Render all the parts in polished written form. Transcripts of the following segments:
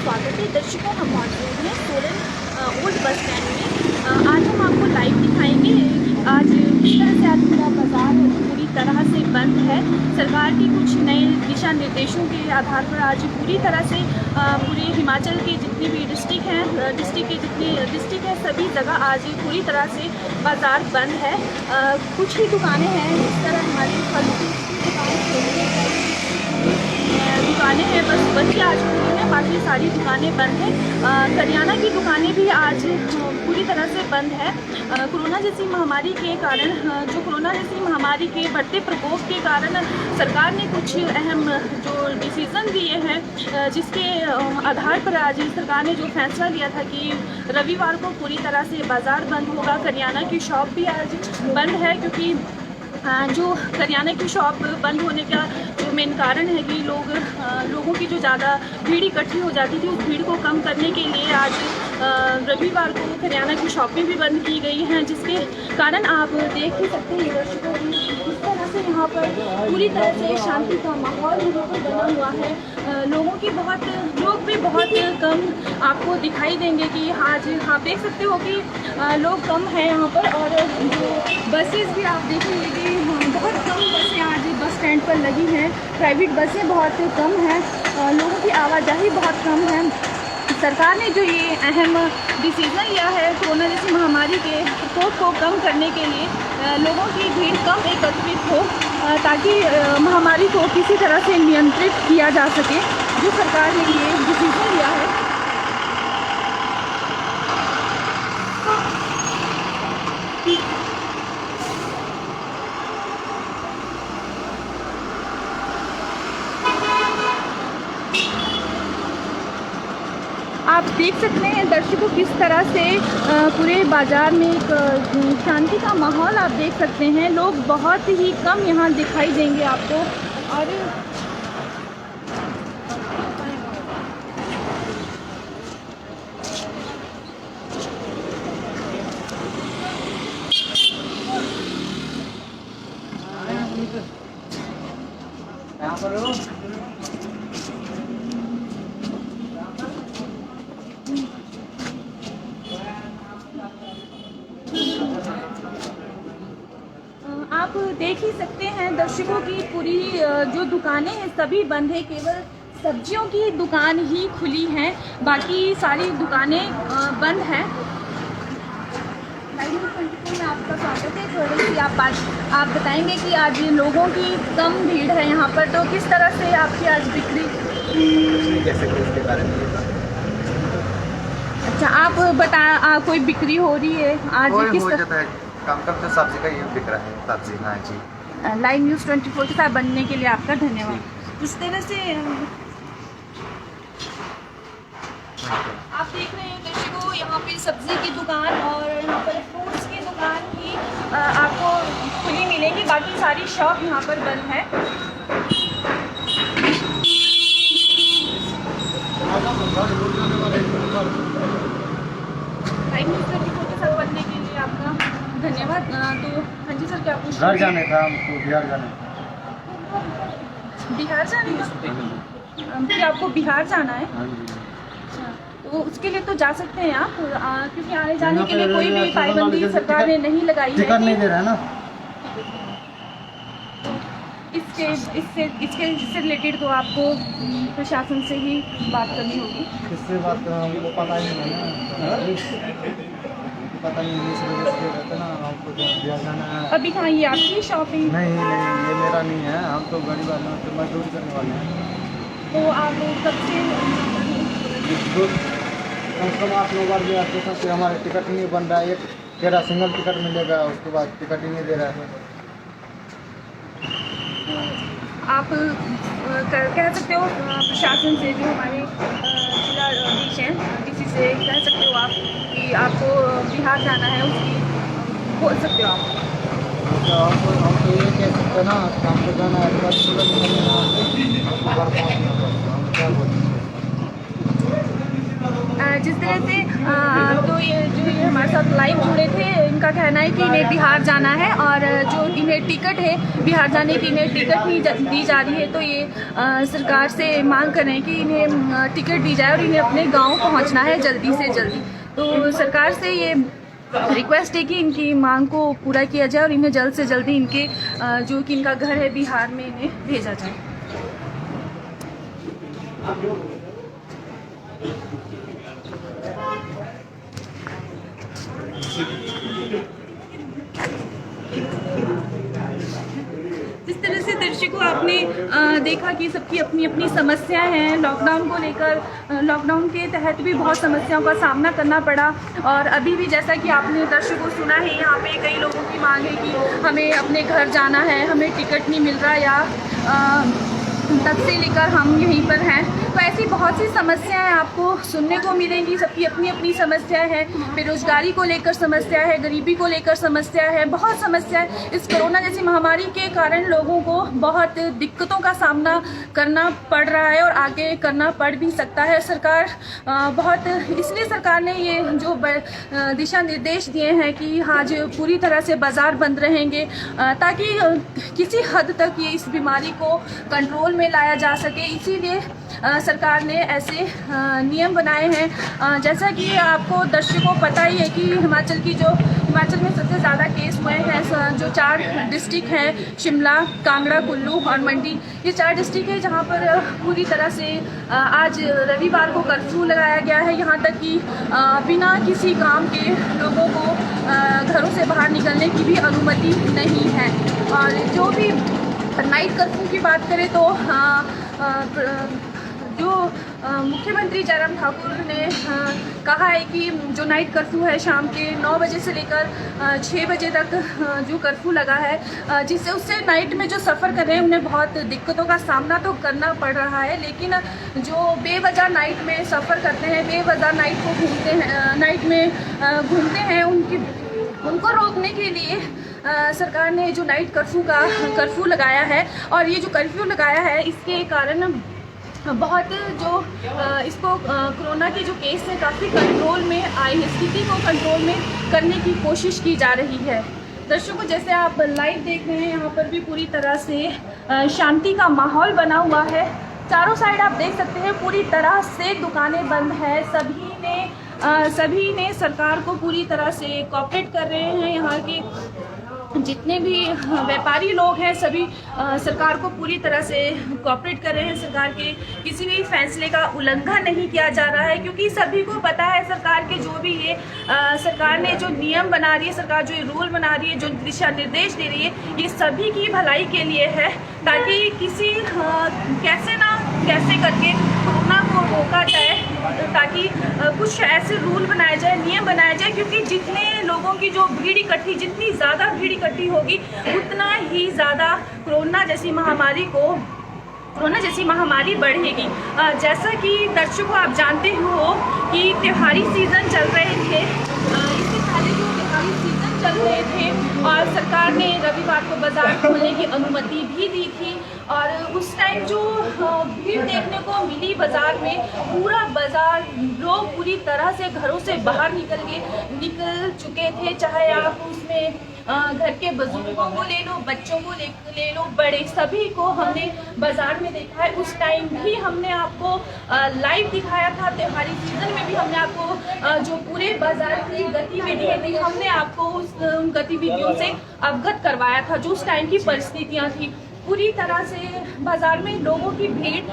स्वागत है। दर्शकों, हम मौजूद हैं सोलन ओल्ड बस स्टैंड में। आज हम आपको लाइव दिखाएंगे कि आज किस तरह से आज पूरा बाज़ार पूरी तरह से बंद है। सरकार के कुछ नए दिशा निर्देशों के आधार पर आज पूरी तरह से पूरे हिमाचल के जितने भी डिस्ट्रिक्ट के जितने डिस्ट्रिक्ट हैं सभी जगह आज पूरी तरह से बाज़ार बंद है। कुछ ही दुकानें हैं, इस तरह हमारी फल की दुकानें हैं, बस बच्चे आज खुली हैं, बाकी सारी दुकानें बंद हैं। करियाना की दुकानें भी आज पूरी तरह से बंद है। कोरोना जैसी महामारी के कारण कोरोना जैसी महामारी के बढ़ते प्रकोप के कारण सरकार ने कुछ अहम जो डिसीज़न दिए हैं, जिसके आधार पर आज सरकार ने जो फैसला लिया था कि रविवार को पूरी तरह से बाज़ार बंद होगा। करियाना की शॉप भी आज बंद है, क्योंकि जो करियाने की शॉप बंद होने का जो मेन कारण है कि लोगों की जो ज़्यादा भीड़ इकट्ठी हो जाती थी, उस भीड़ को कम करने के लिए आज रविवार को करियाना की शॉपें भी बंद की गई हैं, जिसके कारण आप देख ही सकते हैं दर्शकों इस तरह से यहाँ पर पूरी तरह से शांति का माहौल यहाँ पर बना हुआ है। लोग भी बहुत कम आपको दिखाई देंगे कि आज आप देख सकते हो कि लोग कम हैं यहाँ पर। और जो बसेस भी आप देखेंगे कि बहुत कम बसें आज बस स्टैंड पर लगी हैं। प्राइवेट बसें बहुत कम हैं, लोगों की आवाजाही बहुत कम है। सरकार ने जो ये अहम डिसीज़न लिया है कोरोना जैसी महामारी के प्रकोप को कम करने के लिए, लोगों की भीड़ कम एकत्रित हो, ताकि महामारी को किसी तरह से नियंत्रित किया जा सके, जो सरकार ने ये डिसीज़न लिया है। आप देख सकते हैं दर्शकों किस तरह से पूरे बाज़ार में एक शांति का माहौल आप देख सकते हैं। लोग बहुत ही कम यहाँ दिखाई देंगे आपको। और आप देख ही सकते हैं दर्शकों की पूरी जो दुकानें हैं सभी बंद है, केवल सब्जियों की दुकान ही खुली हैं, बाकी सारी दुकानें बंद हैं। लाइव न्यूज़ 24 में आपका स्वागत है। थोड़ी सी आप बताएंगे कि आज लोगों की कम भीड़ है यहाँ पर, तो किस तरह से आपकी आज बिक्री कैसे इसके बारे में? अच्छा, आप कोई बिक्री हो रही है आज? किस तरह कम तो सब्जी का ये बिक रहा है, सब्जी। हाँ जी। लाइव न्यूज़ 24 के साथ बनने के लिए आपका धन्यवाद। इस तरह से आप देख रहे हैं दर्शकों, यहाँ पे सब्जी की दुकान और यहाँ पर फ्रूट्स की दुकान ही आपको खुली मिलेगी, बाकी सारी शॉप यहाँ पर बंद है। लाइव न्यूज़ 24 के साथ बनने के लिए आपका धन्यवाद। तो हाँ जी सर, क्या पूछ घर जाने था हमको, बिहार जाने था। बिहार जाने का? फिर आपको बिहार जाना है? हाँ जी। अच्छा, तो उसके लिए तो जा सकते हैं आप, क्योंकि आने जाने के लिए कोई भी पाबंदी सरकार ने नहीं लगाई है। टिकट नहीं दे रहा है ना। इससे रिलेटेड तो आपको प्रशासन से ही बात करनी होगी। किससे बात करना हमको पता ही नहीं है, पता नहीं, इस वजह से रहते ना हमको बिहार जाना है। अभी कहाँ ये आपकी शॉपिंग? नहीं, ये मेरा नहीं है, हम तो गरीब आदमी तो मजदूरी करने वाले हैं। तो आप कब से? कम से कम 8-9 बार भी स्टेशन से हमारे टिकट ही नहीं बन रहा है। एक तेरा सिंगल टिकट मिलेगा, उसके बाद टिकट ही नहीं दे रहा है। आप कह सकते हो प्रशासन से, जो हमारे जिलाधीश हैं, किसी से कह सकते हो आप कि आपको बिहार जाना है, उसकी बोल सकते हो आप। तो हम तो ये कह सकते हैं ना, हमको जाना है, जिस तरह से तो ये हमारे साथ लाइव जुड़े थे, इनका कहना है कि इन्हें बिहार जाना है और जो इन्हें टिकट है बिहार जाने की, इन्हें टिकट नहीं दी जा रही है। तो ये सरकार से मांग कर रहे हैं कि इन्हें टिकट दी जाए और इन्हें अपने गाँव पहुँचना है जल्दी से जल्दी। तो सरकार से ये रिक्वेस्ट है कि इनकी मांग को पूरा किया जाए और इन्हें जल्द से जल्दी इनके जो कि इनका घर है बिहार में, इन्हें भेजा जाए। जिस तरह से दर्शकों आपने देखा कि सबकी अपनी अपनी समस्याएं हैं, लॉकडाउन को लेकर, लॉकडाउन के तहत भी बहुत समस्याओं का सामना करना पड़ा। और अभी भी जैसा कि आपने दर्शकों सुना है, यहाँ पे कई लोगों की मांग है कि हमें अपने घर जाना है, हमें टिकट नहीं मिल रहा, या तब से लेकर हम यहीं पर हैं। तो ऐसी बहुत सी समस्याएं आपको सुनने को मिलेंगी। सबकी अपनी अपनी समस्याएं हैं, बेरोजगारी को लेकर समस्या है, गरीबी को लेकर समस्या है, बहुत समस्या है। इस कोरोना जैसी महामारी के कारण लोगों को बहुत दिक्कतों का सामना करना पड़ रहा है और आगे करना पड़ भी सकता है। सरकार इसलिए सरकार ने ये जो दिशा निर्देश दिए हैं कि आज पूरी तरह से बाज़ार बंद रहेंगे, ताकि किसी हद तक ये इस बीमारी को कंट्रोल में लाया जा सके। इसीलिए सरकार ने ऐसे नियम बनाए हैं। जैसा कि आपको दर्शकों को पता ही है कि हिमाचल में सबसे ज़्यादा केस हुए हैं, जो 4 डिस्ट्रिक्ट हैं, शिमला, कांगड़ा, कुल्लू और मंडी। ये 4 डिस्ट्रिक्ट है जहाँ पर पूरी तरह से आज रविवार को कर्फ्यू लगाया गया है। यहाँ तक कि बिना किसी काम के लोगों को घरों से बाहर निकलने की भी अनुमति नहीं है। और जो भी नाइट कर्फ्यू की बात करें तो जो मुख्यमंत्री जयराम ठाकुर ने कहा है कि जो नाइट कर्फ्यू है शाम के 9 बजे से लेकर 6 बजे तक जो कर्फ्यू लगा है, जिससे उससे नाइट में जो सफ़र कर रहे हैं उन्हें बहुत दिक्कतों का सामना तो करना पड़ रहा है। लेकिन जो बेवजह नाइट में सफ़र करते हैं, बेवजह नाइट को घूमते हैं उनको रोकने के लिए सरकार ने जो नाइट कर्फ्यू लगाया है। और ये जो कर्फ्यू लगाया है इसके कारण बहुत इसको कोरोना के जो केस है काफ़ी कंट्रोल में आए हैं, स्थिति को कंट्रोल में करने की कोशिश की जा रही है। दर्शकों, जैसे आप लाइव देख रहे हैं, यहाँ पर भी पूरी तरह से शांति का माहौल बना हुआ है। चारों साइड आप देख सकते हैं पूरी तरह से दुकानें बंद हैं। सभी ने सरकार को पूरी तरह से कोऑपरेट कर रहे हैं। यहाँ के जितने भी व्यापारी लोग हैं सभी सरकार को पूरी तरह से कोऑपरेट कर रहे हैं। सरकार के किसी भी फैसले का उल्लंघन नहीं किया जा रहा है, क्योंकि सभी को पता है सरकार के जो भी ये सरकार ने जो नियम बना रही है, सरकार जो रूल बना रही है, जो दिशा निर्देश दे रही है, ये सभी की भलाई के लिए है, ताकि किसी कैसे करके कोरोना को रोका जाए, ताकि कुछ ऐसे रूल बनाए जाए, नियम बनाए जाए। क्योंकि जितने लोगों की जो जितनी ज़्यादा भीड़ इकट्ठी होगी, उतना ही ज़्यादा कोरोना जैसी महामारी बढ़ेगी। जैसा कि दर्शकों आप जानते हो कि त्योहारी सीज़न चल रहे थे, इससे पहले जो त्योहारी सीज़न चल रहे थे और सरकार ने रविवार को बाज़ार खोलने की अनुमति भी दी थी। और उस टाइम जो भीड़ देखने को मिली बाज़ार में, पूरा बाज़ार लोग पूरी तरह से घरों से बाहर निकल चुके थे। चाहे आप उसमें घर के बुजुर्गों को ले लो, बच्चों को ले लो, बड़े सभी को हमने बाज़ार में देखा है। उस टाइम भी हमने आपको लाइव दिखाया था। त्योहारी सीज़न में भी हमने आपको जो पूरे बाज़ार की गतिविधियाँ थी, हमने आपको उन गतिविधियों से अवगत करवाया था। जो उस टाइम की परिस्थितियाँ थी, पूरी तरह से बाज़ार में लोगों की भीड़,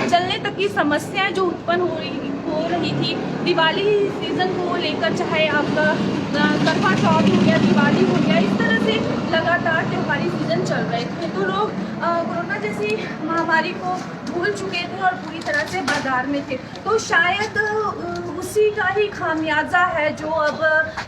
चलने तक की समस्याएं जो उत्पन्न हो रही थी दिवाली सीज़न को लेकर, चाहे आपका करवा चौथ हो गया, दिवाली हो गया, इस तरह से लगातार त्योहारी सीज़न चल रहे थे। तो लोग कोरोना जैसी महामारी को भूल चुके थे और पूरी तरह से बाज़ार में थे। तो शायद उसी का ही खामियाजा है जो अब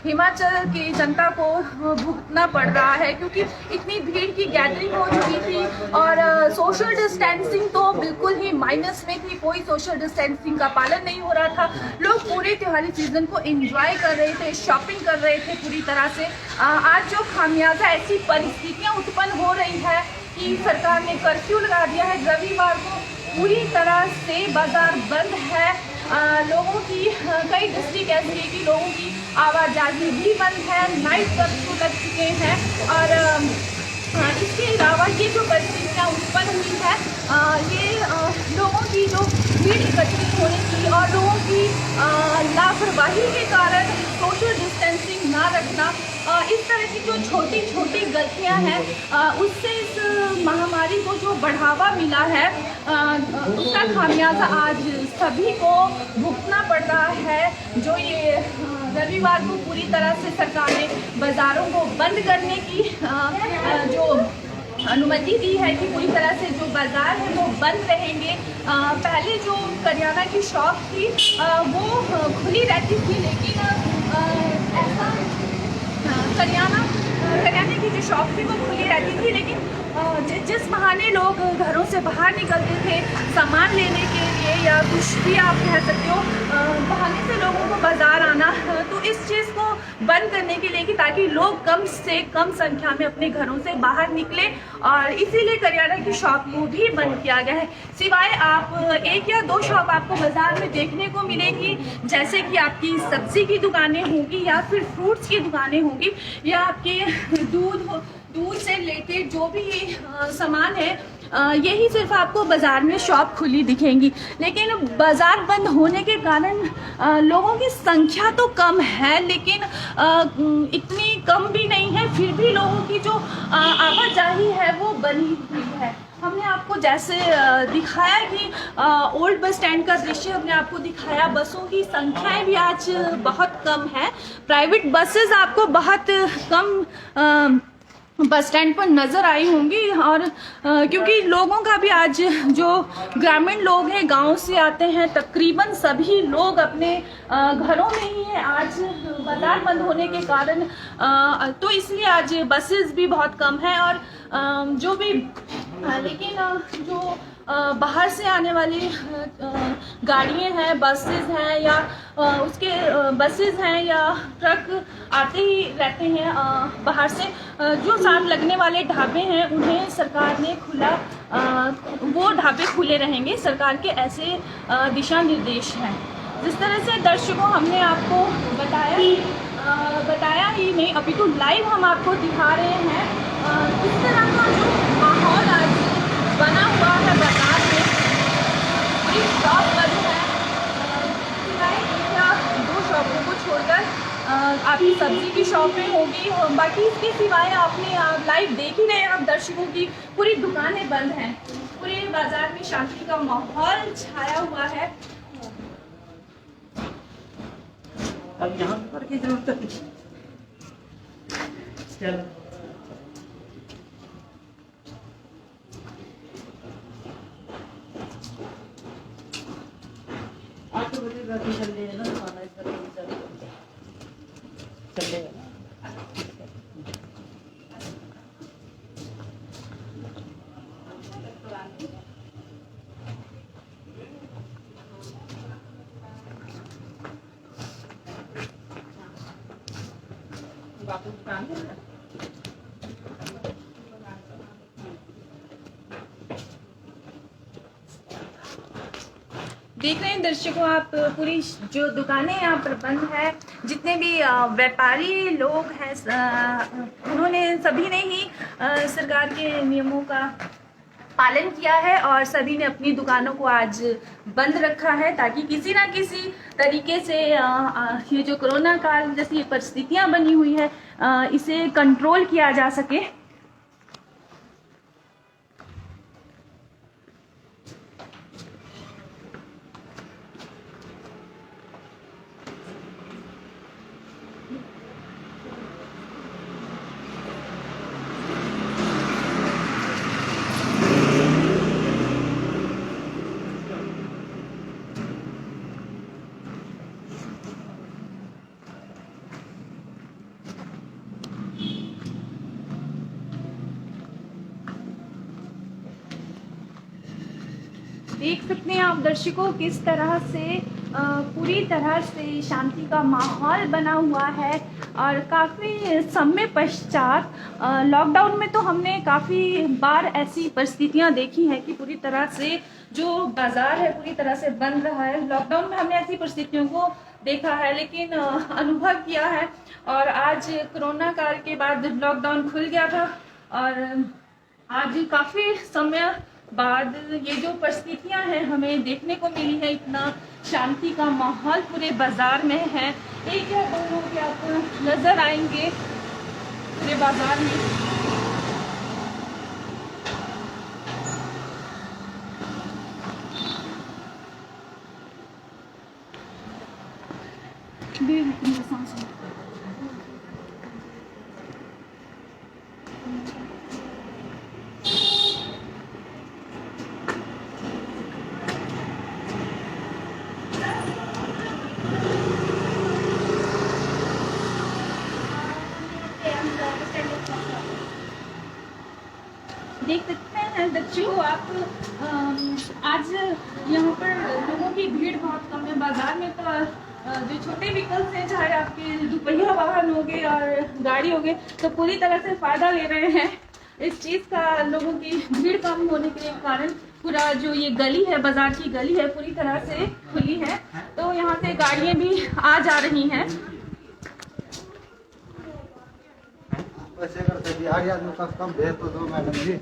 हिमाचल की जनता को भुगतना पड़ रहा है, क्योंकि इतनी भीड़ की गैदरिंग हो चुकी थी और सोशल डिस्टेंसिंग तो बिल्कुल ही माइनस में थी। कोई सोशल डिस्टेंसिंग का पालन नहीं हो रहा था। लोग पूरे त्योहारी सीज़न को एंजॉय कर रहे थे, शॉपिंग कर रहे थे पूरी तरह से। आज जो खामियाजा ऐसी परिस्थितियाँ उत्पन्न हो रही है कि सरकार ने कर्फ्यू लगा दिया है, रविवार को पूरी तरह से बाजार बंद है। लोगों की कई डिस्ट्रिक्ट ऐसी है कि लोगों की आवाजाही भी बंद है, नाइट कर्फ्यू लग चुके हैं। और इसके अलावा ये जो परिस्थितियाँ उत्पन्न हुई है, ये लोगों की जो भीड़ एकत्रित होने की और लोगों की लापरवाही के कारण सोशल डिस्टेंसिंग ना रखना, इस तरह की जो छोटी छोटी गलतियां हैं, उससे इस महामारी को जो बढ़ावा मिला है, उसका खामियाजा आज सभी को भुगतना पड़ रहा है। जो ये रविवार को पूरी तरह से सरकार ने बाज़ारों को बंद करने की जो अनुमति दी है कि पूरी तरह से जो बाज़ार है वो बंद रहेंगे। पहले जो करियाना की शॉप थी वो खुली रहती थी, लेकिन ऐसा करियाने की जो शॉप थी वो खुली रहती थी, लेकिन जिस बहाने लोग घरों से बाहर निकलते थे सामान लेने के लिए या कुछ भी आप कह सकते हो, बहाने से लोगों को बाज़ार आना, तो इस चीज़ को बंद करने के लिए कि ताकि लोग कम से कम संख्या में अपने घरों से बाहर निकले, और इसीलिए करियाना की शॉप को भी बंद किया गया है। सिवाय आप एक या दो शॉप आपको बाज़ार में देखने को मिलेगी, जैसे कि आपकी सब्ज़ी की दुकानें होंगी या फिर फ्रूट्स की दुकानें होंगी या आपके दूध से रिलेटेड जो भी सामान है, यही सिर्फ आपको बाज़ार में शॉप खुली दिखेंगी। लेकिन बाज़ार बंद होने के कारण लोगों की संख्या तो कम है, लेकिन इतनी कम भी नहीं है, फिर भी लोगों की जो आवाजाही है वो बनी हुई है। हमने आपको जैसे दिखाया कि ओल्ड बस स्टैंड का दृश्य हमने आपको दिखाया, बसों की संख्याएं भी आज बहुत कम है। प्राइवेट बसेस आपको बहुत कम बस स्टैंड पर नज़र आई होंगी, और क्योंकि लोगों का भी आज जो ग्रामीण लोग हैं गांव से आते हैं, तकरीबन सभी लोग अपने घरों में ही हैं आज बाज़ार बंद होने के कारण, तो इसलिए आज बसेस भी बहुत कम हैं। और जो भी लेकिन जो बाहर से आने वाली गाड़ियाँ हैं, बसेस हैं या उसके बसेस हैं या ट्रक आते ही रहते हैं बाहर से, जो साथ लगने वाले ढाबे हैं उन्हें सरकार ने वो ढाबे खुले रहेंगे। सरकार के ऐसे दिशा निर्देश हैं। जिस तरह से दर्शकों हमने आपको बताया ही नहीं, अभी तो लाइव हम आपको दिखा रहे हैं किस तरह का जो माहौल आज बना हुआ है बाजार में। पूरी शॉप बंद है, दो शॉपों को छोड़कर आपकी सब्जी की शॉपें होगी, बाकी इसके सिवाय आपने लाइव देख ही रहे हैं आप दर्शकों की पूरी दुकानें बंद हैं। पूरे बाजार में शांति का माहौल छाया हुआ है। अब यहाँ पर की जरूरत है। चलो चल लेगा ना, चल लेगा। बापू दुकान है ना? देख रहे हैं दर्शकों आप, पूरी जो दुकानें यहाँ पर बंद है। जितने भी व्यापारी लोग हैं उन्होंने सभी ने ही सरकार के नियमों का पालन किया है और सभी ने अपनी दुकानों को आज बंद रखा है, ताकि किसी ना किसी तरीके से ये जो कोरोना काल जैसी परिस्थितियाँ बनी हुई है इसे कंट्रोल किया जा सके। देख सकते हैं आप दर्शकों किस तरह से पूरी तरह से शांति का माहौल बना हुआ है और काफ़ी समय पश्चात लॉकडाउन में तो हमने काफ़ी बार ऐसी परिस्थितियां देखी हैं कि पूरी तरह से जो बाज़ार है पूरी तरह से बंद रहा है। लॉकडाउन में हमने ऐसी परिस्थितियों को देखा है, लेकिन अनुभव किया है। और आज कोरोना काल के बाद लॉकडाउन खुल गया था और आज काफ़ी समय बाद ये जो परिस्थितियां हैं हमें देखने को मिली है। इतना शांति का माहौल पूरे बाजार में है। एक या दो लोग आपको नजर आएंगे पूरे बाजार में। देख सकते हैं दर्शकों आप, आज यहाँ पर लोगों की भीड़ बहुत कम है। बाजार में तो जो छोटे व्हीकल्स हैं, चाहे आपके दुपहिया वाहन हो गए और गाड़ी हो गए, तो पूरी तरह से फायदा ले रहे हैं इस चीज़ का। लोगों की भीड़ कम होने के कारण पूरा जो ये गली है, बाजार की गली है, पूरी तरह से खुली है, तो यहाँ से गाड़ियाँ भी आ जा रही हैं। वैसे करते बिहारी आदमी का कम भेज तो दो मैडम जी,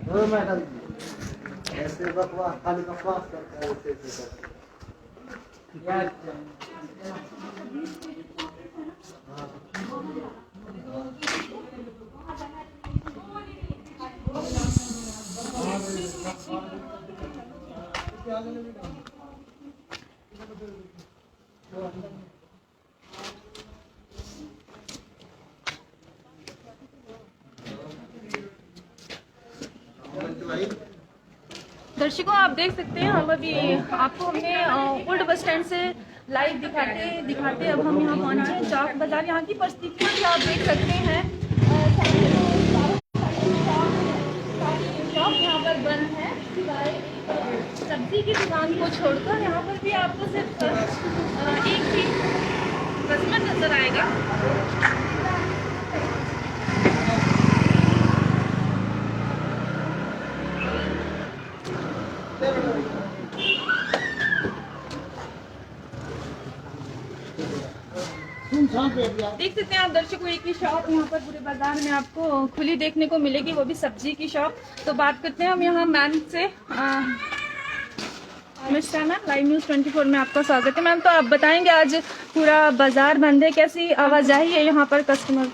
दो मैडम जी। ऐसे बकवास खाली बकवास करते हैं ऐसे दर्शकों आप देख सकते हैं, हम अभी आपको हमने ओल्ड बस स्टैंड से लाइव दिखाते अब हम यहाँ पहुँचे हैं चौक बाजार। यहाँ की परिस्थितियाँ भी आप देख सकते हैं। शॉप यहाँ पर बंद है, सब्जी की दुकान को छोड़कर यहाँ पर भी आपको सिर्फ एक ही कस्टमर नजर आएगा। देख सकते हैं आप दर्शकों, एक ही शॉप यहाँ पर पूरे बाजार में आपको खुली देखने को मिलेगी, वो भी सब्जी की शॉप। तो बात करते हैं हम यहाँ मैम से। नमस्कार मैम, लाइव न्यूज़ 24 में आपका स्वागत है। मैम तो आप बताएंगे, आज पूरा बाजार बंद है, कैसी आवाजाही है यहाँ पर कस्टमर?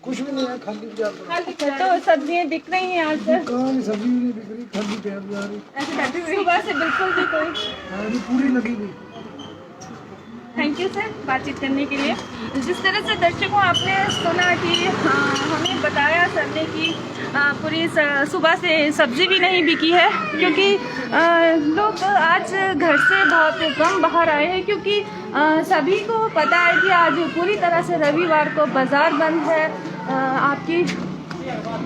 कुछ भी नहीं है, खाली तो सब्जियाँ बिक रही हैं आज सर? सब्जी नहीं बिक रही, खाली ऐसे सुबह से बिल्कुल भी कोई पूरी लगी हुई। थैंक यू सर बातचीत करने के लिए। जिस तरह से दर्शकों आपने सुना कि हमें बताया सर ने कि पूरी सुबह से सब्जी भी नहीं बिकी है, क्योंकि लोग आज घर से बहुत कम बाहर आए हैं, क्योंकि सभी को पता है कि आज पूरी तरह से रविवार को बाज़ार बंद है। आपकी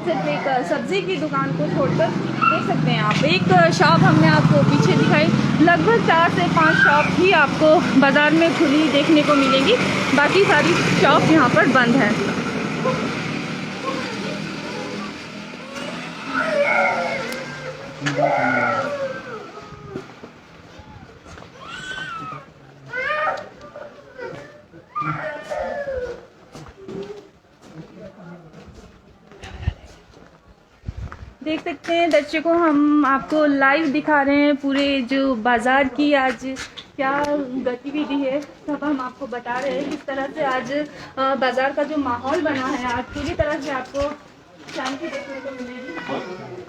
सिर्फ एक सब्जी की दुकान को छोड़कर देख सकते हैं आप, एक शॉप हमने आपको पीछे दिखाई, लगभग 4 से 5 शॉप ही आपको बाज़ार में खुली देखने को मिलेगी, बाकी सारी शॉप यहाँ पर बंद है। देख सकते हैं दर्शकों, हम आपको लाइव दिखा रहे हैं पूरे जो बाज़ार की आज क्या गतिविधि है, सब हम आपको बता रहे हैं। किस तरह से आज बाज़ार का जो माहौल बना है, आज पूरी तरह से आपको शांति देखने को मिलेगी।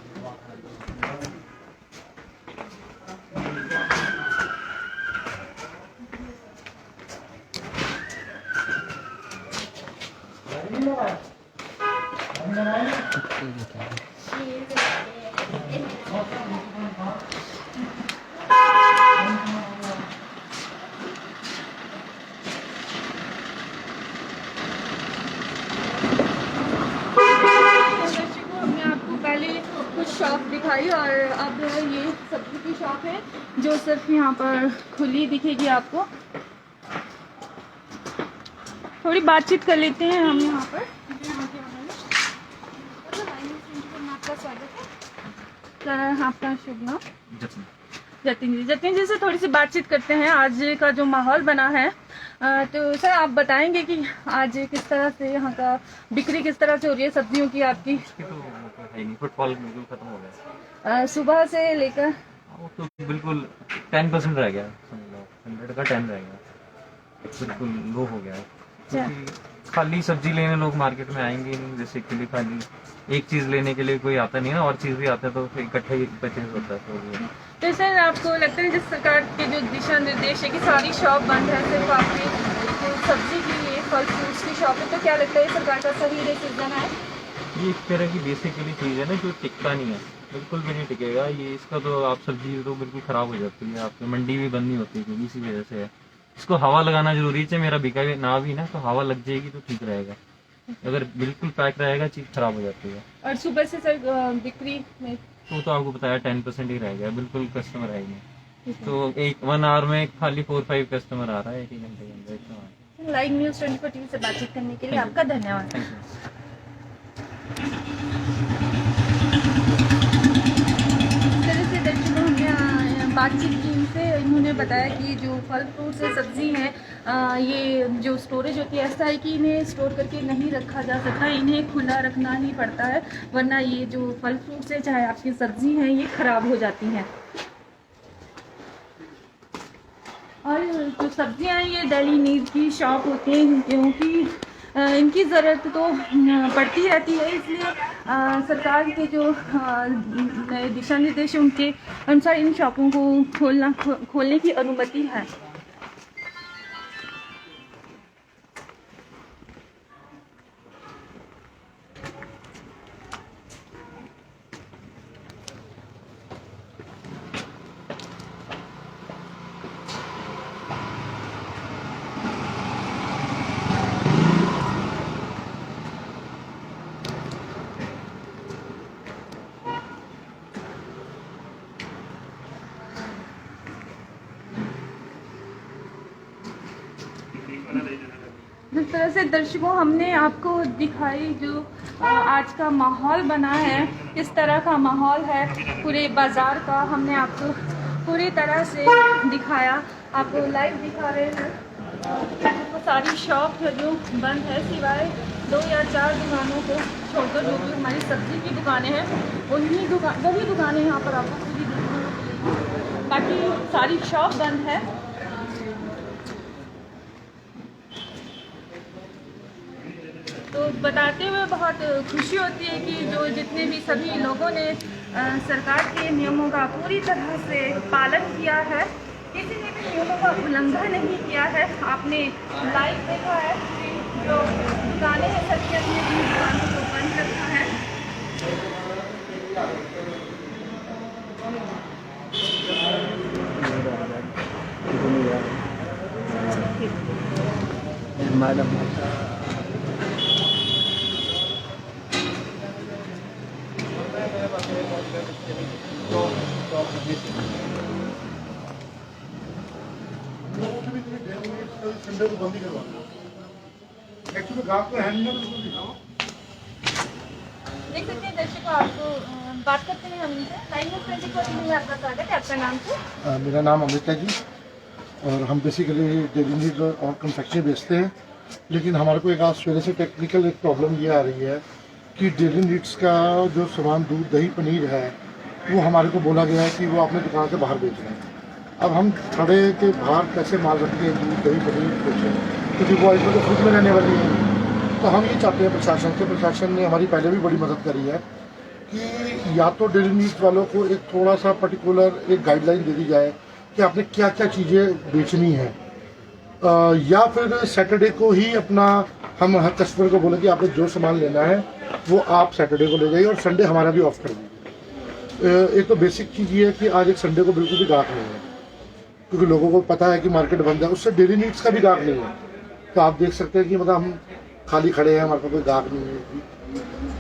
शॉप दिखाई और अब ये सब्जी की शॉप है जो सिर्फ यहाँ पर खुली दिखेगी आपको। थोड़ी बातचीत कर लेते हैं हम यहाँ पर। यहाँ के आपका स्वागत है सर, आपका शुभ नाम? जतिन जी से थोड़ी सी बातचीत करते हैं। आज का जो माहौल बना है तो सर आप बताएंगे कि आज किस तरह से यहाँ का बिक्री किस तरह से हो रही है सब्जियों की आपकी? फुटफॉल बिल्कुल खत्म हो गया सुबह से लेकर वो तो बिल्कुल 10% रह गया, 100 का 10 रह गया, बिल्कुल लो हो गया। क्योंकि खाली सब्जी लेने लोग मार्केट में आएंगे नहीं, जैसे के लिए खाली एक चीज लेने के लिए कोई आता नहीं है ना, और चीज भी आता है तो फिर इकट्ठा ही परचेज होता है। तो सर आपको लगता है जिस सरकार के जो दिशा निर्देश है कि सारी शॉप बंद है, सिर्फ आपकी जो सब्जी की है फल फ्रूट्स की शॉप है, तो क्या लगता है सरकार का सही डिसीजन है? ये एक तरह की बेसिकली चीज़ है ना जो टिकता नहीं है, बिल्कुल भी नहीं टिकेगा ये। इसका तो आप सब्जी तो बिल्कुल ख़राब हो जाती है, आपकी मंडी भी बंद नहीं होती क्योंकि इसी वजह से है। इसको हवा लगाना जरूरी है, मेरा बिका ना भी ना तो हवा लग जाएगी तो ठीक रहेगा, अगर बिल्कुल पैक रहेगा चीज़ ख़राब हो जाती है। और सुबह से सर बिक्री में तो आपको बताया 10% ही रह गया, बिल्कुल कस्टमर आएंगे तो 1 आवर में खाली 4-5 कस्टमर आ रहा है 1 घंटे के अंदर इतना। लाइव न्यूज़ 24 टीवी से बातचीत करने के लिए आपका धन्यवाद। Thank you. बातचीत की इनसे, इन्होंने बताया कि जो फल फ्रूट्स है सब्जी हैं ये जो स्टोरेज होती है ऐसा है कि इन्हें स्टोर करके नहीं रखा जा सकता, इन्हें खुला रखना ही पड़ता है, वरना ये जो फल फ्रूट्स है चाहे आपकी सब्जी हैं ये ख़राब हो जाती हैं। और जो सब्जियां हैं ये डेली नीड की शॉप होती हैं क्योंकि इनकी ज़रूरत तो पड़ती रहती है, इसलिए सरकार के जो दिशा निर्देश उनके अनुसार इन शॉपों को खोलने की अनुमति है। जिस तरह से दर्शकों हमने आपको दिखाई जो आज का माहौल बना है, किस तरह का माहौल है पूरे बाज़ार का, हमने आपको पूरी तरह से दिखाया, आपको लाइव दिखा रहे हैं। तो सारी शॉप जो बंद है सिवाय 2 या 4 दुकानों को छोड़कर जो भी हमारी सब्जी की दुकानें हैं वही दुकानें यहाँ पर आपको पूरी देखने को मिलेगी, बाकी सारी शॉप बंद है। तो बताते हुए बहुत खुशी होती है कि जो जितने भी सभी लोगों ने सरकार के नियमों का पूरी तरह से पालन किया है, किसी ने भी नियमों का उल्लंघन नहीं किया है। आपने लाइव देखा है कि जो दुकानें हैं सभी अपनी अपनी दुकानों को बंद रखा है। मैडम संडे को बंद ही करवाना एक्चुअली गाँव को हैंड में देख सकते हैं दर्शकों, आपको बात करते हैं हम इनसे। लाइव न्यूज़ 24 टीवी में आपका स्वागत है, आपका नाम से? मेरा नाम अमित है जी, और हम बेसिकली डेली नीड और कन्फेक्शनरी बेचते हैं, लेकिन हमारे को एक आज सवेरे से टेक्निकल एक प्रॉब्लम ये आ रही है कि डेली नीड्स का जो सामान दूध दही पनीर है वो हमारे को बोला गया है कि वो अपने दुकान के बाहर बेच रहे हैं। अब हम खड़े के बाहर कैसे माल रख के दूध दही पनीर बेचें, क्योंकि वो इसमें तो फ्रिज में रहने वाली है। तो हम ये चाहते हैं प्रशासन ने हमारी पहले भी बड़ी मदद करी है कि या तो डेली नीड्स वालों को एक थोड़ा सा पर्टिकुलर एक गाइडलाइन दे दी जाए कि आपने क्या क्या चीज़ें बेचनी है, या फिर सैटरडे को ही अपना हम हर कस्टमर को बोले कि आपने जो सामान लेना है वो आप सैटरडे को ले जाइए और संडे हमारा भी ऑफ कर दीजिए। एक तो बेसिक चीज़ ये है कि आज एक संडे को बिल्कुल भी गाहक नहीं है, क्योंकि लोगों को पता है कि मार्केट बंद है, उससे डेली नीड्स का भी गाहक नहीं है। तो आप देख सकते हैं कि मतलब हम खाली खड़े हैं, हमारे पास कोई गाहक नहीं है।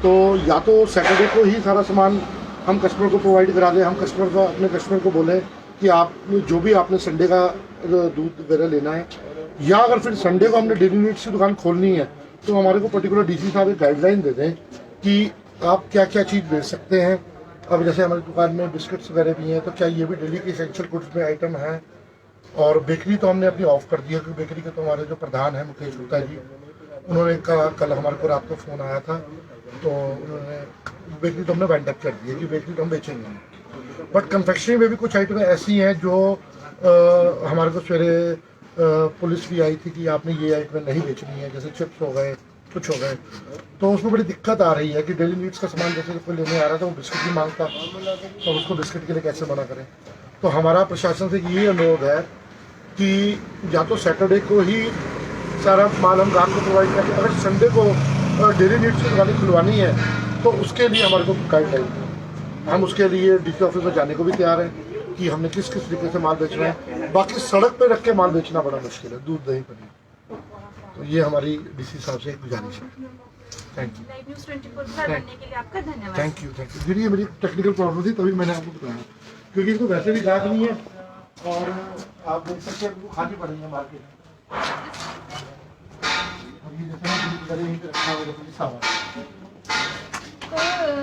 तो या तो सैटरडे को ही सारा सामान हम कस्टमर को प्रोवाइड करा दें, हम अपने कस्टमर को बोलें कि आप जो भी आपने संडे का दूध वगैरह लेना है, या अगर फिर संडे को हमने डेली नीड्स की दुकान खोलनी है तो हमारे को पर्टिकुलर डीसी साहब एक गाइडलाइन दे दें कि आप क्या क्या चीज़ बेच सकते हैं। अब जैसे हमारी दुकान में बिस्किट्स वगैरह भी हैं, तो क्या ये भी डेली के एसेंशियल गुड्स में आइटम है। और बेकरी तो हमने अपनी ऑफ कर दी है, क्योंकि बेकरी के तो हमारे जो प्रधान हैं मुकेश गुप्ता जी, उन्होंने कल हमारे को रात को फ़ोन आया था, तो उन्होंने बेकरी तो हमने वाइंड अप कर दी है कि बेकरी तो हम बेचेंगे नहीं। बट कन्फेक्शनरी में भी कुछ आइटमें ऐसी हैं जो हमारे को सवेरे पुलिस भी आई थी कि आपने ये आइटमें नहीं बेचनी है, जैसे चिप्स हो गए, कुछ हो गए, तो उसमें बड़ी दिक्कत आ रही है कि डेली नीड्स का सामान जैसे कोई लेने आ रहा था वो बिस्किट भी मांगता, तो उसको बिस्किट के लिए कैसे मना करें। तो हमारा प्रशासन से यही अनुरोध है कि या तो सैटरडे को ही सारा माल हम रात को प्रोवाइड करें, अगर संडे को डेली नीड्स की दुकानें खुलवानी है तो उसके लिए हमारे को गाइडलाइन, हम उसके लिए डीसी ऑफिस में जाने को भी तैयार हैं कि हमने किस किस तरीके से माल बेचना है। बाकी सड़क पे रख के माल बेचना बड़ा मुश्किल है, दूध दही पनीर। तो ये हमारी डीसी साहब से एक गुजारिश है। Thank you. लाइव न्यूज़ 24 पर बनने के लिए आपका धन्यवाद। Thank you. फिर ये मेरी टेक्निकल प्रॉब्लम थी, तभी मैंने आपको बताया, क्योंकि इनको वैसे भी गाहक नहीं है और आप देख सकते हैं खानी पड़ेंगे मार्केट में। और ये जैसे यहीं पे रखा हुआ है सामान। तो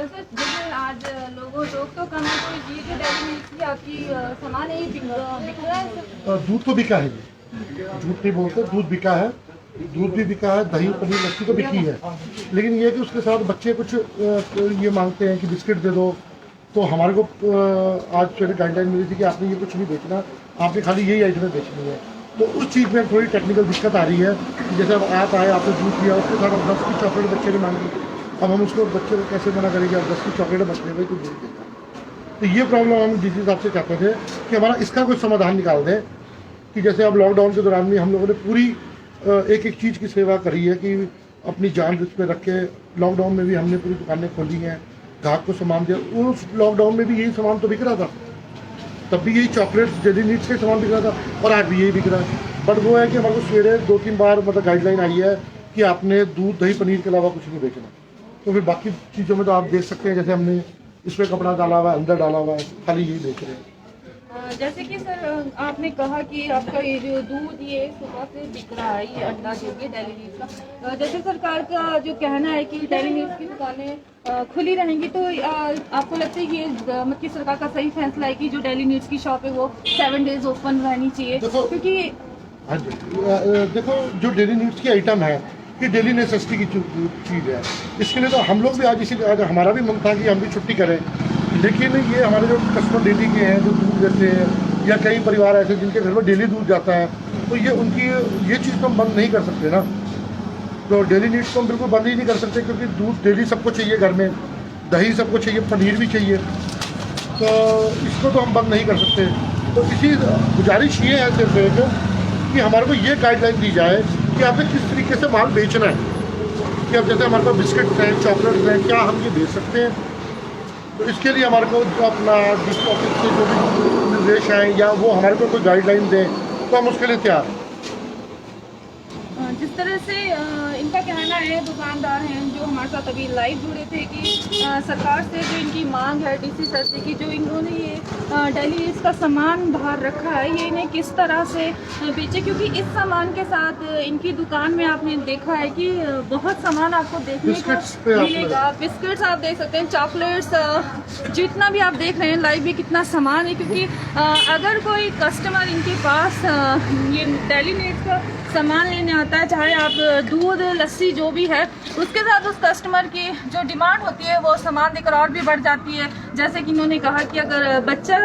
सर जैसे आज लोगों रोक तो कम है, तो ये जो डेली नीड्स की आपकी सामान है ये बिक रहा है सर? दूध तो बिका है, ये झूठ नहीं बोलते, दूध बिका है, दूध भी बिका है, दही पनीर लस्सी तो बिकी है। लेकिन ये कि उसके साथ बच्चे कुछ ये मांगते हैं कि बिस्किट दे दो, तो हमारे को आज फिर गाइडलाइन मिली थी कि आपने ये कुछ नहीं बेचना, आपने खाली यही आइटमें बेचनी है। तो उस चीज़ में थोड़ी टेक्निकल दिक्कत आ रही है। जैसे अब आप आए, आपने दूध दिया, उसके साथ अब 10 की चॉकलेट बच्चे ने मांगी, अब हम उसको बच्चे को कैसे मना करेंगे, अब 10 की चॉकलेट बचने में तो दूध देगा। तो ये प्रॉब्लम हम डीसी साहब से चाहते थे कि हमारा इसका कोई समाधान निकाल दें कि जैसे अब लॉकडाउन के दौरान भी हम लोगों ने पूरी एक एक चीज़ की सेवा करी है कि अपनी जान रिस्क पे रख के लॉकडाउन में भी हमने पूरी दुकानें खोली हैं, ग्राहक को सामान दिया। उस लॉकडाउन में भी यही सामान तो बिक रहा था, तब भी यही चॉकलेट्स डेली नीड्स के सामान बिक रहा था और आज भी यही बिक रहा है। बट वो है कि हमारे को सवेरे 2-3 बार मतलब गाइडलाइन आई है कि आपने दूध दही पनीर के अलावा कुछ नहीं बेचना। तो फिर बाकी चीज़ों में तो आप देख सकते हैं, जैसे हमने इस पर कपड़ा डाला हुआ है, अंदर डाला हुआ है, खाली यही बेच रहे हैं। जैसे कि सर आपने कहा कि आपका ये जो दूध ये सुबह से बिक रहा है, ये अंडा जो भी डेली नीड्स का, जैसे सरकार का जो कहना है कि डेली नीड्स की दुकानें खुली रहेंगी, तो आपको लगता है ये मतलब सरकार का सही फैसला है कि जो डेली नीड्स की शॉप है वो 7 डेज ओपन रहनी चाहिए? क्योंकि हाँ जी, देखो जो डेली नीड्स की आइटम है ये डेली नेसेसिटी की चीज़ है, इसके लिए तो हम लोग भी आज इसीलिए आज हमारा भी मन था कि हम भी छुट्टी करें, लेकिन ये हमारे जो कस्टमर डेली के हैं जो दूध देते हैं, या कई परिवार ऐसे जिनके घर में डेली दूध जाता है, तो ये उनकी ये चीज़ तो हम बंद नहीं कर सकते ना। तो डेली नीड्स तो हम बिल्कुल बंद ही नहीं कर सकते, क्योंकि दूध डेली सबको चाहिए, घर में दही सबको चाहिए, पनीर भी चाहिए, तो इसको तो हम बंद नहीं कर सकते। तो इसी गुजारिश ये है सिर्फ एक कि हमारे को ये गाइडलाइन दी जाए कि आपने किस तरीके से माल बेचना है, कि अब जैसे हमारे पास बिस्किट्स हैं, चॉकलेट्स हैं, क्या हम ये बेच सकते हैं। तो इसके लिए हमारे को जो अपना डीसी ऑफिस से जो भी निर्देश हैं या वो हमारे को कोई गाइडलाइन दें तो हम उसके लिए तैयार हैं। जिस तरह से इनका कहना है, दुकानदार हैं जो हमारे साथ अभी लाइव जुड़े थे, कि सरकार से जो इनकी मांग है डीसी सर से कि जो इन्होंने ये डेली नीड्स का सामान बाहर रखा है ये इन्हें किस तरह से बेचे, क्योंकि इस सामान के साथ इनकी दुकान में आपने देखा है कि बहुत सामान आपको देखने को मिलेगा। बिस्किट्स आप देख सकते हैं, चॉकलेट्स, जितना भी आप देख रहे हैं लाइव भी कितना सामान है, क्योंकि अगर कोई कस्टमर इनके पास ये डेली नीड्स का सामान लेने आता है, चाहे आप दूध लस्सी जो भी है, उसके साथ उस कस्टमर की जो डिमांड होती है वो सामान देकर और भी बढ़ जाती है। जैसे कि इन्होंने कहा कि अगर बच्चा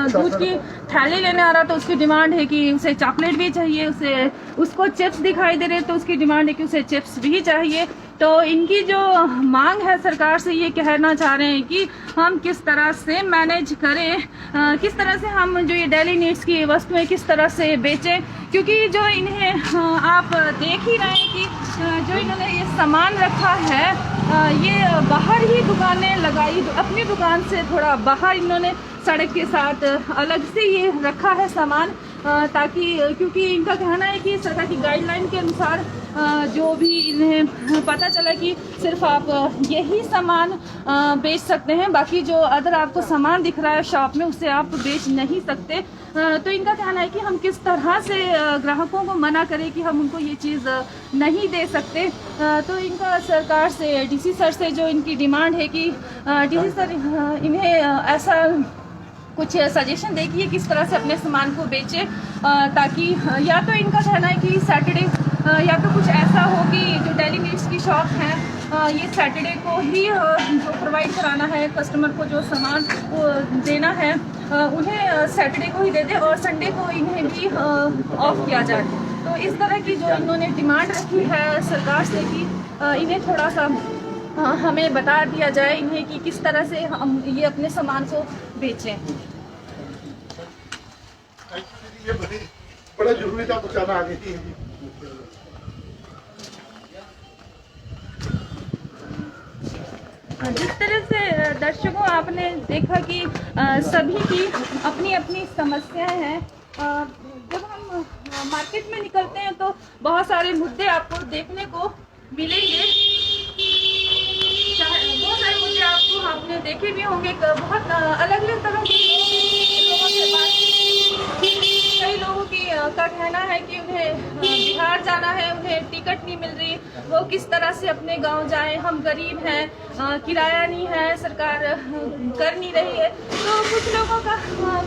दूध की थैली लेने आ रहा तो उसकी डिमांड है कि उसे चॉकलेट भी चाहिए, उसको चिप्स दिखाई दे रहे तो उसकी डिमांड है कि उसे चिप्स भी चाहिए। तो इनकी जो मांग है सरकार से ये कहना चाह रहे हैं कि हम किस तरह से मैनेज करें, किस तरह से हम जो ये डेली नीड्स की वस्तुएं किस तरह से बेचें, क्योंकि जो इन्हें आप देख ही रहे हैं कि जो इन्होंने ये सामान रखा है ये बाहर ही दुकानें लगाई, अपनी दुकान से थोड़ा बाहर इन्होंने सड़क के साथ अलग से ये रखा है सामान। ताकि क्योंकि इनका कहना है कि सरकार की गाइडलाइन के अनुसार जो भी इन्हें पता चला कि सिर्फ आप यही सामान बेच सकते हैं, बाकी जो अदर आपको सामान दिख रहा है शॉप में उसे आप बेच नहीं सकते। तो इनका कहना है कि हम किस तरह से ग्राहकों को मना करें कि हम उनको ये चीज़ नहीं दे सकते। तो इनका सरकार से, डीसी सर से जो इनकी डिमांड है कि डीसी सर इन्हें ऐसा कुछ सजेशन दे कि ये किस तरह से अपने सामान को बेचे, ताकि या तो इनका कहना है कि सैटरडे या तो कुछ ऐसा हो कि जो डेली नीड्स की शॉप हैं ये सैटरडे को ही जो प्रोवाइड कराना है कस्टमर को, जो सामान वो देना है उन्हें सैटरडे को ही दे दे और संडे को इन्हें भी ऑफ किया जाए। तो इस तरह की जो इन्होंने डिमांड रखी है सरकार से कि इन्हें थोड़ा सा हमें बता दिया जाए इन्हें कि किस तरह से हम ये अपने सामान को बेचें। ये बड़ा जरूरी था बताना आगे थी। जिस तरह से दर्शकों आपने देखा कि सभी की अपनी अपनी समस्याएं हैं। जब हम मार्केट में निकलते हैं तो बहुत सारे मुद्दे आपको देखने को मिलेंगे। बहुत सारे मुद्दे आपको आपने देखे भी होंगे, बहुत अलग अलग तरह के लोगों से बात। कई लोगों की का कहना है कि उन्हें बिहार जाना है, उन्हें टिकट नहीं मिल रही, वो किस तरह से अपने गांव जाएं, हम गरीब हैं, किराया नहीं है, सरकार कर नहीं रही है। तो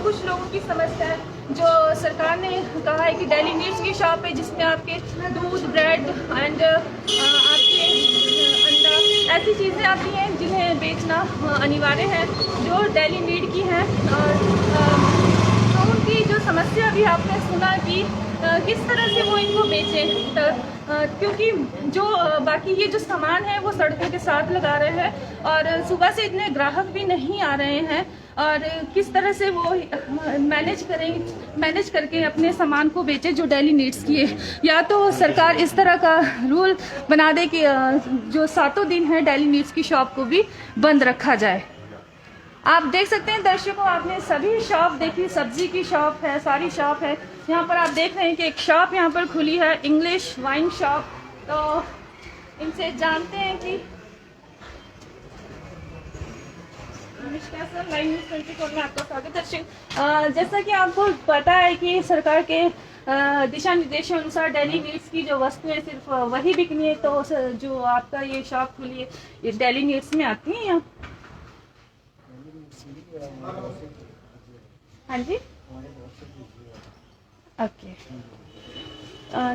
कुछ लोगों की समस्या है जो सरकार ने कहा है कि डेली नीड्स की शॉप है जिसमें आपके दूध, ब्रेड एंड आपके अंडा ऐसी चीज़ें आती हैं जिन्हें बेचना अनिवार्य है, जो डेली नीड की हैं। तो उनकी जो समस्या भी आपने सुना कि किस तरह से वो इनको बेचें, क्योंकि जो बाकी ये जो सामान है वो सड़कों के साथ लगा रहे हैं और सुबह से इतने ग्राहक भी नहीं आ रहे हैं, और किस तरह से वो मैनेज करके अपने सामान को बेचे जो डेली नीड्स की है। या तो सरकार इस तरह का रूल बना दे कि जो 7 दिन है डेली नीड्स की शॉप को भी बंद रखा जाए। आप देख सकते हैं दर्शकों, आपने सभी शॉप देखी, सब्जी की शॉप है, सारी शॉप है। यहाँ पर आप देख रहे हैं कि एक शॉप यहाँ पर खुली है, इंग्लिश वाइन शॉप। तो इनसे जानते हैं कि लाइव न्यूज़ 24 में आपका स्वागत है। जैसा कि आपको पता है कि सरकार के दिशा निर्देशों अनुसार डेली नीड्स की जो वस्तुएं सिर्फ वही बिकनी है। तो जो आपका ये शॉप खुली है ये डेली नीड्स में आती है यहाँ? हाँ जी, ओके।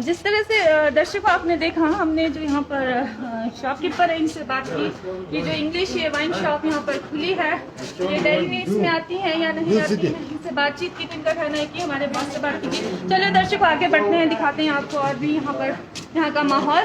जिस तरह से दर्शकों आपने देखा, हमने जो यहाँ पर शॉपकीपर है इनसे बात की कि जो इंग्लिश ये वाइन शॉप यहाँ पर खुली है ये डेली नीड्स में आती है या नहीं आती है। इनसे बातचीत की तो इनका कहना है कि हमारे बॉस से बात की। चलिए दर्शकों आगे बढ़ते हैं, दिखाते हैं आपको और भी यहाँ का माहौल।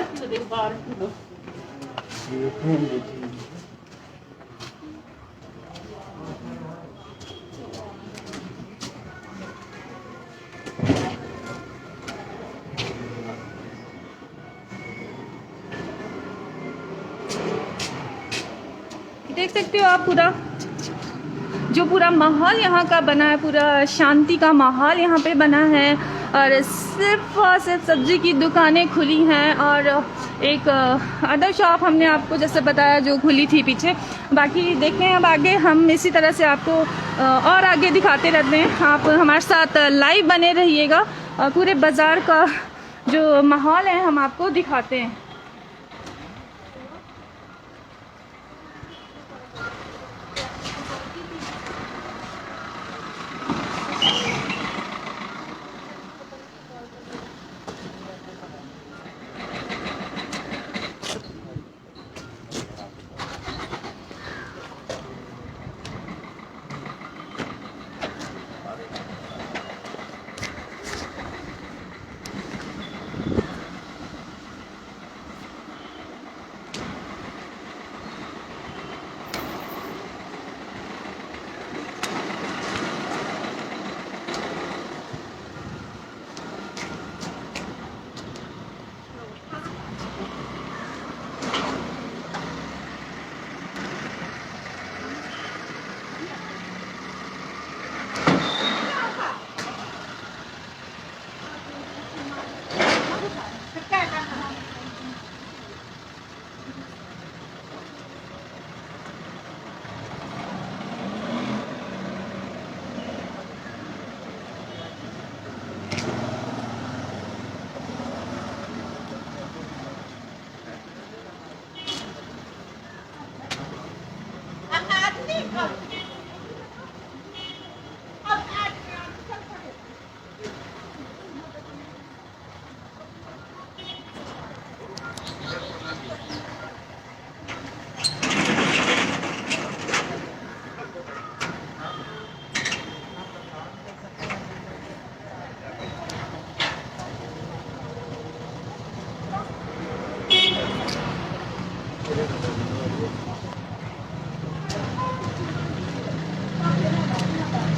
देख सकते हो आप पूरा माहौल यहाँ का बना है, पूरा शांति का माहौल यहाँ पे बना है और सिर्फ और सिर्फ सब्जी की दुकानें खुली हैं और एक अदर शॉप हमने आपको जैसे बताया जो खुली थी पीछे। बाकी देखें अब आगे हम इसी तरह से आपको और आगे दिखाते रहते हैं। आप हमारे साथ लाइव बने रहिएगा और पूरे बाज़ार का जो माहौल है हम आपको दिखाते हैं।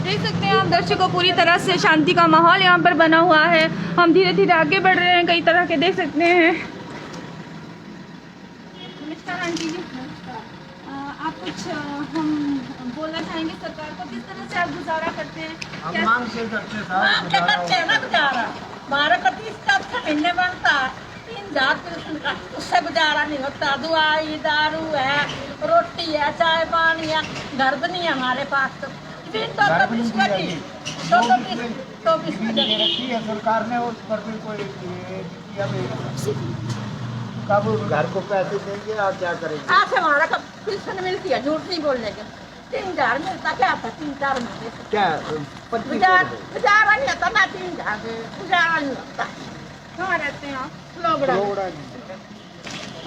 देख सकते हैं आप दर्शकों, पूरी तरह से शांति का माहौल यहाँ पर बना हुआ है। हम धीरे धीरे आगे बढ़ रहे हैं, कई तरह के देख सकते हैं। नमस्कार आंटी जी, आप कुछ हम बोलना चाहेंगे सरकार को, किस तरह से आप गुजारा करते हैं? हम मांग से करते हैं ना गुजारा, 12 महीने बनता 3,000 का, उससे गुजारा नहीं होता। दवाई दारू है, रोटी है, चाय पानी है, घर भी नहीं है हमारे पास। तो रखी है सरकार ने, उस पर भी कोई कब घर को पैसे देंगे और क्या करेंगे? आज हमारा कब पेंशन मिलती है, झूठ नहीं बोलने के। 3,000 मिलता, क्या था 3-4 महीने क्या गुजारा नहीं होता ना, 3,000 से गुजारा नहीं होता। कहाँ रहते हैं आप? लोगड़ा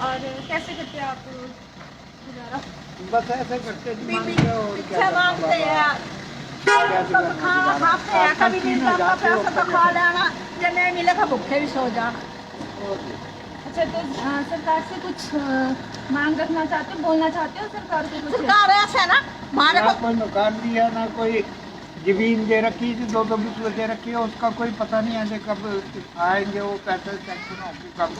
और कैसे करते हैं आप गुजारा? बस ऐसे करते हैं, बीबी और इच्छा क्या मांगते हैं, सब खाना खाते हैं, कभी मिलता अपना पैसा तो खा लेना, जब नहीं मिलेगा भूखे भी सो जाना। अच्छा, तो सरकार से कुछ मांग रखना चाहते हो, बोलना चाहते हो सरकार को कुछ? सरकार ऐसे ना हमारे ना को कोई मकान दिया, ना कोई जमीन दे रखी थी, 2-2 बिस्वे दे रखी है, उसका कोई पता नहीं है कब आएंगे वो पैसे, कब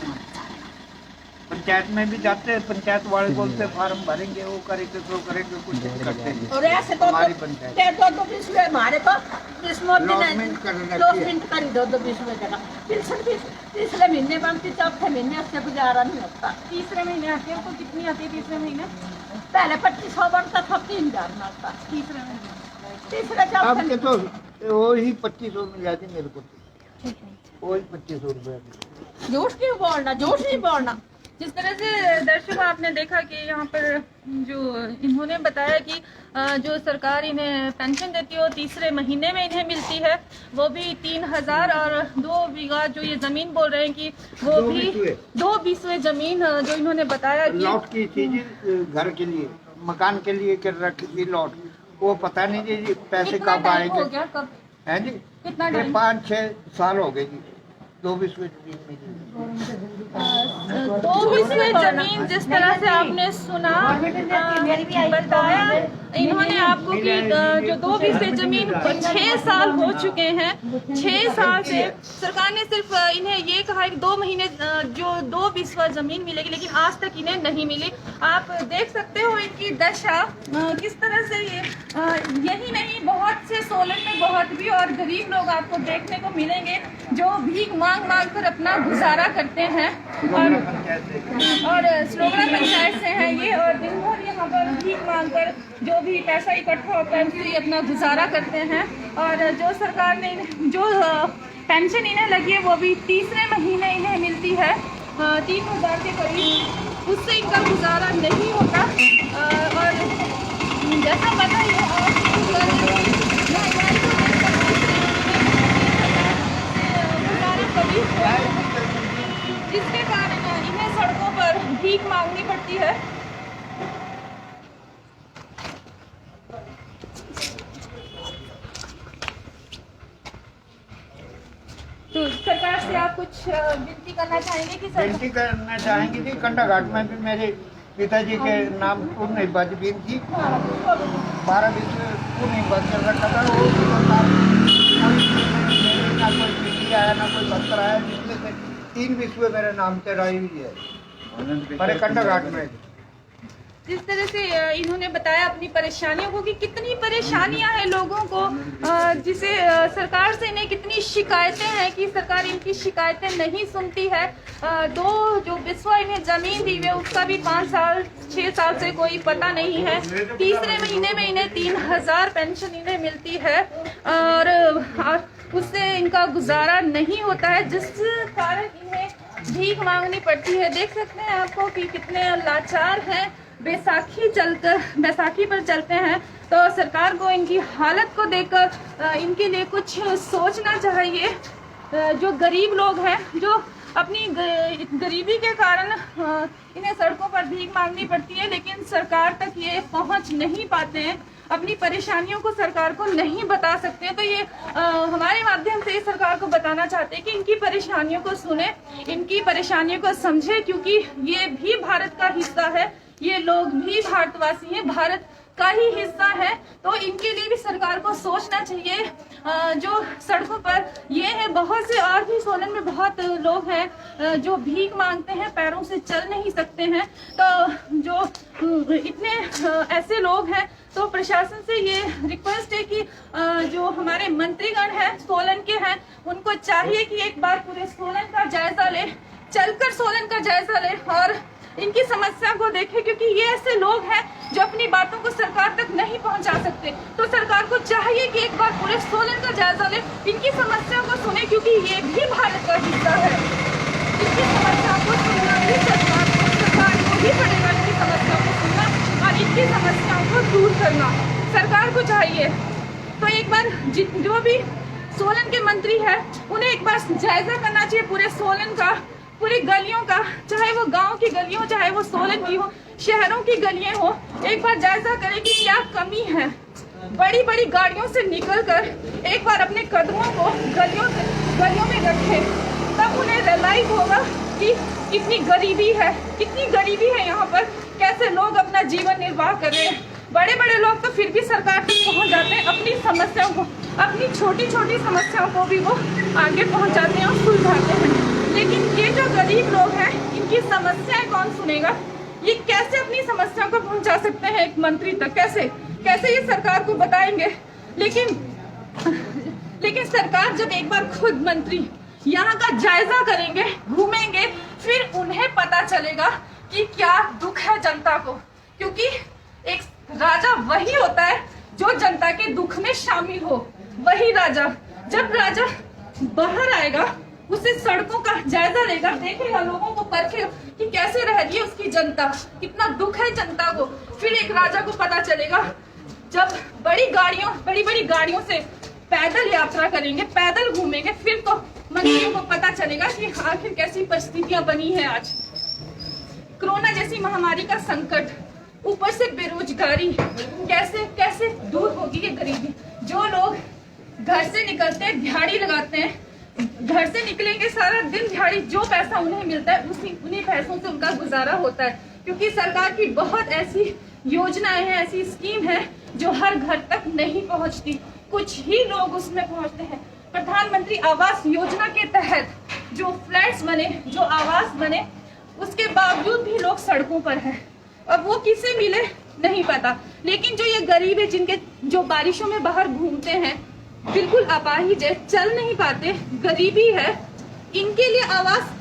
पंचायत में भी जाते हैं, पंचायत वाले बोलते फार्म भरेंगे, वो करेंगे, तो करेंगे, कुछ नहीं करते हैं। और ऐसे तो हमारी पंचायत 2-2 बिस्वे हमारे को इस मोदी ने लॉटमेंट कर रखी है। लॉटमेंट करी 2-2 बिस्वे जगह। पेंशन भी तीसरे महीने बनती, चौथे महीने उससे गुजारा नहीं होता। तीसरे महीने आती है, आपको कितनी आती है तीसरे महीने? पहले 2500 बनता था, 3,000 मिलता तीसरे महीने तीसरे अब चौथे के तो वही 2500 मिल जाती मेरे को, वही 2500 रुपये। झूठ क्यों बोलना, झूठ नहीं बोलना। जिस तरह से दर्शकों आपने देखा कि यहाँ पर जो इन्होंने बताया कि जो सरकार इन्हें पेंशन देती है वो तीसरे महीने में इन्हें मिलती है, वो भी 3,000, और 2 बीघा जो ये जमीन बोल रहे हैं कि वो भी 2 बीसवे जमीन जो इन्होंने बताया कि लॉट की चीज घर के लिए, मकान के लिए कर रखी थी लॉट, वो पता नहीं जी पैसे कितना कब टाइम हो आएंगे। गया, कब, हैं जी, कितना ये टाइम? 5-6 साल हो गए जी, 2 बिस्वे जमीन मिली। 2 बीसवे जमीन जिस तरह से आपने सुना, बताया इन्होंने आपको कि जो 2 बीसवे जमीन 6 साल हो चुके हैं। 6 साल से सरकार ने सिर्फ इन्हें ये कहा है कि 2 महीने जो 2 बीसवा जमीन मिलेगी, लेकिन आज तक इन्हें नहीं मिली। आप देख सकते हो इनकी दशा किस तरह से। ये यही नहीं, बहुत से सोलन में बहुत भी और गरीब लोग आपको देखने को मिलेंगे जो भीख मांग मांग कर अपना गुजारा करते हैं। और स्लोगड़ा पंचायत से हैं ये, और दिन भर यहाँ पर भीख मांग कर जो भी पैसा इकट्ठा होता है उससे अपना गुजारा करते हैं। और जो सरकार ने जो पेंशन इन्हें लगी है वो भी तीसरे महीने इन्हें मिलती है 3,000 के करीब, उससे इनका गुजारा नहीं होता। और जैसा पता ही है जिसके कारण इन्हें सड़कों पर भीख मांगनी पड़ती है। तो सरकार से आप कुछ विनती करना चाहेंगे कि विनती करना चाहेंगे जी, कंडा घाट में भी मेरे पिताजी के नाम पूर्ण जमीन थी, 12 बिस्वे पूर्ण कर रखा था, वो भी सरकार ना कोई चिट्ठी आया, ना कोई पत्र आया, जिसमें से 3 बिस्वे मेरे नाम से रही हुई है पर कंडा घाट में। जिस तरह से इन्होंने बताया अपनी परेशानियों को कि कितनी परेशानियां हैं लोगों को, जिसे सरकार से इन्हें कितनी शिकायतें हैं कि सरकार इनकी शिकायतें नहीं सुनती है। 2 जो बिस्वा इन्हें जमीन दी हुई है उसका भी 5-6 साल से कोई पता नहीं है। तीसरे महीने में इन्हें 3,000 पेंशन इन्हें मिलती है और उससे इनका गुजारा नहीं होता है, जिस कारण इन्हें भीख मांगनी पड़ती है। देख सकते हैं आपको कि कितने लाचार हैं। बैसाखी पर चलते हैं तो सरकार को इनकी हालत को देखकर इनके लिए कुछ सोचना चाहिए। जो गरीब लोग हैं, जो अपनी गरीबी के कारण इन्हें सड़कों पर भीख मांगनी पड़ती है, लेकिन सरकार तक ये पहुंच नहीं पाते हैं, अपनी परेशानियों को सरकार को नहीं बता सकते हैं। तो ये हमारे माध्यम से सरकार को बताना चाहते हैं कि इनकी परेशानियों को सुने, इनकी परेशानियों को समझे, क्योंकि ये भी भारत का हिस्सा है, ये लोग भी भारतवासी हैं, भारत का ही हिस्सा है। तो इनके लिए भी सरकार को सोचना चाहिए। जो सड़कों पर ये है, बहुत से और भी सोलन में बहुत लोग हैं जो भीख मांगते हैं, पैरों से चल नहीं सकते हैं। तो जो इतने ऐसे लोग हैं, तो प्रशासन से ये रिक्वेस्ट है कि जो हमारे मंत्रीगण हैं सोलन के हैं, उनको चाहिए कि एक बार पूरे सोलन का जायजा ले, चलकर सोलन का जायजा ले और इनकी समस्या को देखें, क्योंकि ये ऐसे लोग हैं जो अपनी बातों को सरकार तक नहीं पहुंचा सकते। तो सरकार को चाहिए कि एक बार पूरे सोलन का जायजा ले, इनकी समस्या को सुने, क्योंकि ये भी भारत का हिस्सा है। इनकी समस्या को सुनना भी सरकार को ही पड़ेगा, इनकी समस्या को सुनना और इनकी समस्याओं को दूर करना सरकार को चाहिए। तो एक बार जो भी सोलन के मंत्री है, उन्हें एक बार जायजा करना चाहिए पूरे सोलन का, पूरी गलियों का, चाहे वो गांव की गलियों, चाहे वो सोलन की हो, शहरों की गलियां हो, एक बार जायजा करें कि क्या कमी है। बड़ी बड़ी गाड़ियों से निकलकर एक बार अपने कदमों को गलियों में रखें, तब उन्हें रियलाइज होगा कि कितनी गरीबी है यहाँ पर, कैसे लोग अपना जीवन निर्वाह कर रहे हैं। बड़े बड़े लोग तो फिर भी सरकार तक पहुँच जाते हैं, अपनी समस्याओं को, अपनी छोटी छोटी समस्याओं को भी वो आगे पहुँचाते हैं और सुलझाते हैं। लेकिन ये जो गरीब लोग हैं, इनकी समस्याएं कौन सुनेगा? ये कैसे अपनी समस्या को पहुंचा सकते हैं एक मंत्री तक? कैसे ये सरकार को बताएंगे? लेकिन सरकार जब एक बार खुद मंत्री यहाँ का जायजा करेंगे, घूमेंगे, फिर उन्हें पता चलेगा कि क्या दुख है जनता को। क्योंकि एक राजा वही होता है जो जनता के दुख में शामिल हो, वही राजा। जब राजा बाहर आएगा, उससे सड़कों का जायजा लेगा, देखेगा, लोगों को परखेगा कि कैसे रह रही है उसकी जनता, कितना दुख है जनता को। फिर एक राजा को पता चलेगा, जब बड़ी बड़ी गाड़ियों से पैदल यात्रा करेंगे, पैदल घूमेंगे, फिर तो मंत्रियों को पता चलेगा कि आखिर कैसी परिस्थितियां बनी है आज। कोरोना जैसी महामारी का संकट, ऊपर से बेरोजगारी, कैसे दूर होगी ये गरीबी। जो लोग घर से निकलते हैं, दिहाड़ी लगाते हैं, घर से निकलेंगे, सारा दिन दिहाड़ी, जो पैसा उन्हें मिलता है उन्हीं पैसों से उनका गुजारा होता है। क्योंकि सरकार की बहुत ऐसी योजनाएं हैं, ऐसी स्कीम है जो हर घर तक नहीं पहुंचती, कुछ ही लोग उसमें पहुंचते हैं। प्रधानमंत्री आवास योजना के तहत जो फ्लैट्स बने, जो आवास बने, उसके बावजूद भी लोग सड़कों पर हैं। अब वो किसे मिले नहीं पता। लेकिन जो ये गरीब है, जिनके जो बारिशों में बाहर घूमते हैं, बिल्कुल अपाहिज है, चल नहीं पाते, गरीबी है, इनके लिए आवास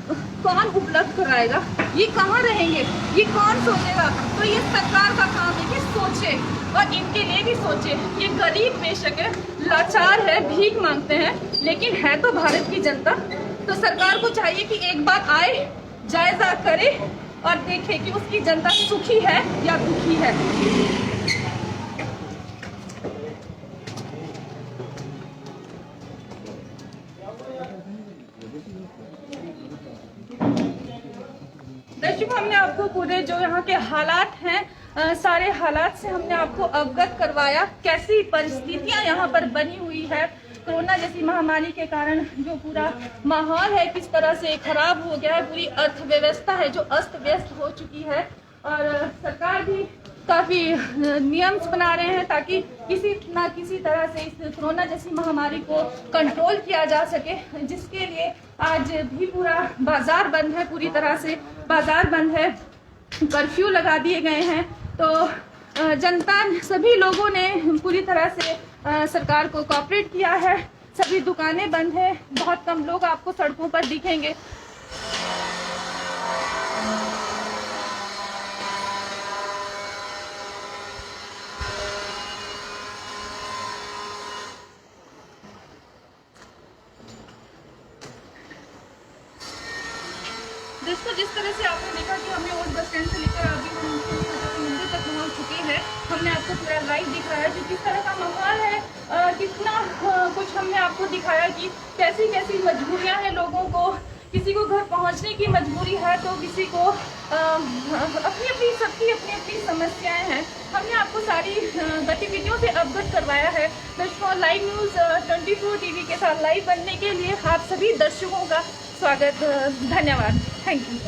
कौन उपलब्ध कराएगा? ये कहाँ रहेंगे? ये कौन सोचेगा? तो ये सरकार का काम है कि सोचे और इनके लिए भी सोचे। ये गरीब बेशक है, लाचार है, भीख मांगते हैं, लेकिन है तो भारत की जनता। तो सरकार को चाहिए कि एक बार आए, जायजा करे और देखे कि उसकी जनता सुखी है या दुखी है। दर्शकों, हमने आपको पूरे जो यहाँ के हालात हैं, सारे हालात से हमने आपको अवगत करवाया, कैसी परिस्थितियाँ यहाँ पर बनी हुई है। कोरोना जैसी महामारी के कारण जो पूरा माहौल है किस तरह से खराब हो गया है, पूरी अर्थव्यवस्था है जो अस्त व्यस्त हो चुकी है। और सरकार भी काफ़ी नियम बना रहे हैं ताकि किसी ना किसी तरह से इस कोरोना जैसी महामारी को कंट्रोल किया जा सके, जिसके लिए आज भी पूरा बाजार बंद है, पूरी तरह से बाजार बंद है, कर्फ्यू लगा दिए गए हैं। तो जनता, सभी लोगों ने पूरी तरह से सरकार को कोऑपरेट किया है। सभी दुकानें बंद है, बहुत कम लोग आपको सड़कों पर दिखेंगे। जिस तरह से आपने देखा कि हमें ओल्ड बस स्टैंड से लेकर अभी हम मंदिर तक पहुंच चुके हैं, हमने आपको पूरा लाइव दिखाया कि किस तरह का माहौल है, कितना कुछ हमने आपको दिखाया कि कैसी कैसी मजबूरियां हैं लोगों को, किसी को घर पहुंचने की मजबूरी है तो किसी को अपनी अपनी सबकी अपनी अपनी समस्याएं हैं। हमने आपको सारी गतिविधियों से अवगत करवाया है। दर्शकों, लाइव न्यूज़ 24 टीवी के साथ लाइव बनने के लिए आप सभी दर्शकों का स्वागत, धन्यवाद, थैंक यू।